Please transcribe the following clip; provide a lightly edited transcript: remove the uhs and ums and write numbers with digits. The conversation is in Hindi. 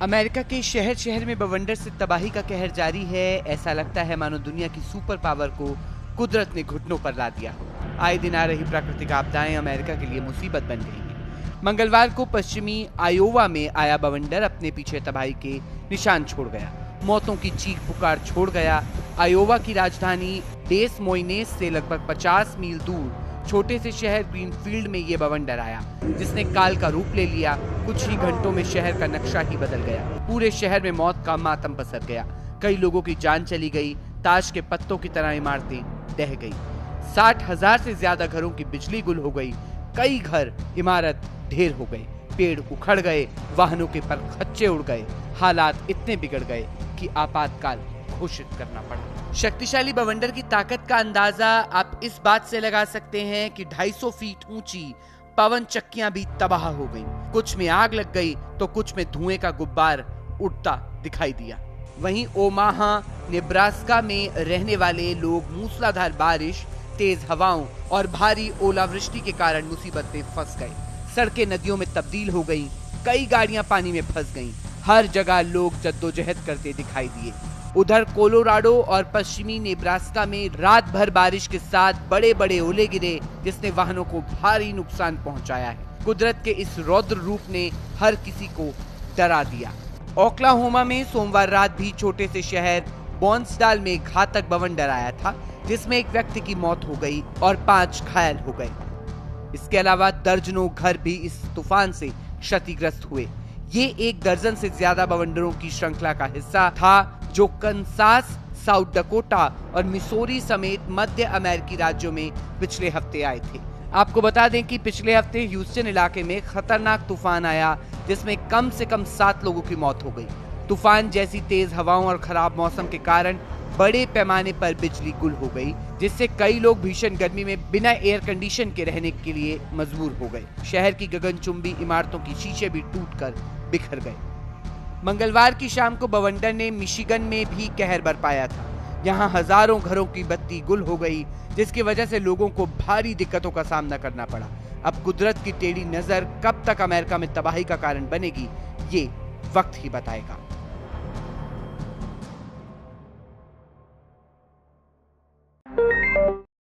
अमेरिका के शहर शहर में बवंडर से तबाही का कहर जारी है। ऐसा लगता है मानो दुनिया की सुपर पावर को कुदरत ने घुटनों पर ला दिया हो। आए दिन आ रही प्राकृतिक आपदाएं अमेरिका के लिए मुसीबत बन गई हैं। मंगलवार को पश्चिमी आयोवा में आया बवंडर अपने पीछे तबाही के निशान छोड़ गया, मौतों की चीख पुकार छोड़ गया। आयोवा की राजधानी डेस मोइनेस से लगभग 50 मील दूर छोटे से शहर ग्रीनफील्ड में ये बवंडर आया, जिसने काल का रूप ले लिया। कुछ ही घंटों में शहर का नक्शा ही बदल गया। पूरे शहर में मौत का मातम पसर गया। कई लोगों की जान चली गई। ताश के पत्तों की तरह इमारतें ढह गई। 60,000 से ज्यादा घरों की बिजली गुल हो गई। कई घर इमारत ढेर हो गए। पेड़ उखड़ गए। वाहनों के परखच्चे उड़ गए। हालात इतने बिगड़ गए कि आपातकाल घोषित करना पड़ा। शक्तिशाली बवंडर की ताकत का अंदाजा आप इस बात से लगा सकते हैं कि 250 फीट ऊंची पवन चक्कियां भी तबाह हो गईं। कुछ में आग लग गई तो कुछ में धुएं का गुब्बार उड़ता दिखाई दिया। वहीं ओमाहा, नेब्रास्का में रहने वाले लोग मूसलाधार बारिश, तेज हवाओं और भारी ओलावृष्टि के कारण मुसीबत में फंस गए। सड़कें नदियों में तब्दील हो गईं। कई गाड़ियां पानी में फंस गईं। हर जगह लोग जद्दोजहद करते दिखाई दिए। उधर कोलोराडो और पश्चिमी नेब्रास्का में रात भर बारिश के साथ बड़े बड़े ओले गिरे, जिसने वाहनों को भारी नुकसान पहुंचाया है। कुदरत के इस रौद्र रूप ने हर किसी को डरा दिया। ओक्लाहोमा में सोमवार रात भी छोटे से शहर बॉन्सडाल में घातक बवंडर आया था, जिसमें एक व्यक्ति की मौत हो गई और 5 घायल हो गए। इसके अलावा दर्जनों घर भी इस तूफान से क्षतिग्रस्त हुए। ये 1 दर्जन से ज्यादा बवंडरों की श्रृंखला का हिस्सा था, जो कनसास, साउथ डकोटा और मिसौरी समेत मध्य अमेरिकी राज्यों में पिछले हफ्ते आए थे। आपको बता दें कि पिछले हफ्ते ह्यूस्टन इलाके में खतरनाक तूफान आया, जिसमें कम से कम 7 लोगों की मौत हो गई। तूफान जैसी तेज हवाओं और खराब मौसम के कारण बड़े पैमाने पर बिजली गुल हो गई, जिससे कई लोग भीषण गर्मी में बिना एयर कंडीशन के रहने के लिए मजबूर हो गए। शहर की गगनचुंबी इमारतों की शीशे भी टूटकर बिखर गए। मंगलवार की शाम को बवंडर ने मिशिगन में भी कहर बरपाया था। यहाँ हजारों घरों की बत्ती गुल हो गई, जिसकी वजह से लोगों को भारी दिक्कतों का सामना करना पड़ा। अब कुदरत की टेढ़ी नजर कब तक अमेरिका में तबाही का कारण बनेगी, ये वक्त ही बताएगा।